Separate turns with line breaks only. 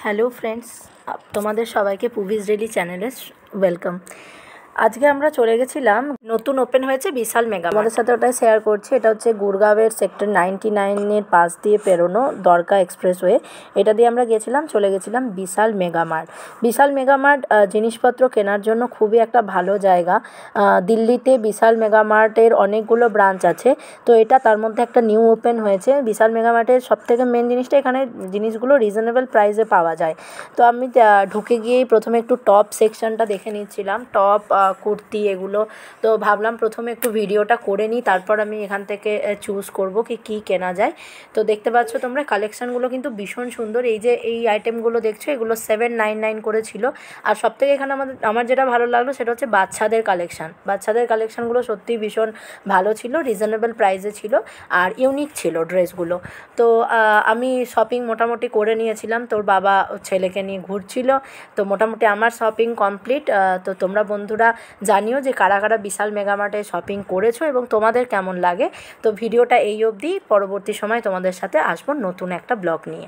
Hello friends, তোমাদের সবাইকে পুভিস daily চ্যানেলে ওয়েলকাম। আজকে আমরা চলে গেছিলাম, নতুন ওপেন হয়েছে বিশাল মেগা, আমাদের সাথে ওটাই শেয়ার করছি। এটা হচ্ছে গুরগাঁওয়ের সেক্টর 99-এর পাশ দিয়ে পেরোনো দ্বারকা এক্সপ্রেসওয়ে। এটা দিয়ে আমরা গেছিলাম, চলে গেছিলাম বিশাল মেগামার্ট। বিশাল মেগামার্ট জিনিসপত্র কেনার জন্য খুবই একটা ভালো জায়গা। দিল্লিতে বিশাল মেগামার্টের অনেকগুলো ব্রাঞ্চ আছে, তো এটা তার মধ্যে একটা নিউ ওপেন হয়েছে। বিশাল মেগামার্টের সবথেকে মেন জিনিসটা, এখানে জিনিসগুলো রিজনেবল প্রাইসে পাওয়া যায়। তো আমি ঢুকে গিয়েই প্রথমে একটু টপ সেকশনটা দেখে নিচ্ছিলাম, টপ কুর্তি এগুলো। তো ভাবলাম প্রথমে একটু ভিডিওটা করে নিই, তারপর আমি এখান থেকে চুজ করব কি কী কেনা যায়। তো দেখতে পাচ্ছ তোমরা, কালেকশানগুলো কিন্তু ভীষণ সুন্দর। এই যে এই আইটেমগুলো দেখছো, এগুলো 799 করে ছিল। আর সবথেকে এখানে আমার যেটা ভালো লাগলো সেটা হচ্ছে বাচ্চাদের কালেকশানগুলো সত্যিই ভীষণ ভালো ছিল, রিজনেবল প্রাইসে ছিল আর ইউনিক ছিল ড্রেসগুলো। তো আমি শপিং মোটামুটি করে নিয়েছিলাম, তোর বাবা ছেলেকে নিয়ে ঘুরছিল। তো মোটামুটি আমার শপিং কমপ্লিট। তো তোমরা বন্ধুরা জানিও যে কারা কারা বিশাল মেগামার্টে শপিং করেছো এবং তোমাদের কেমন লাগে। তো ভিডিওটা এই অবধি, পরবর্তী সময় তোমাদের সাথে আসবো নতুন একটা ব্লগ নিয়ে।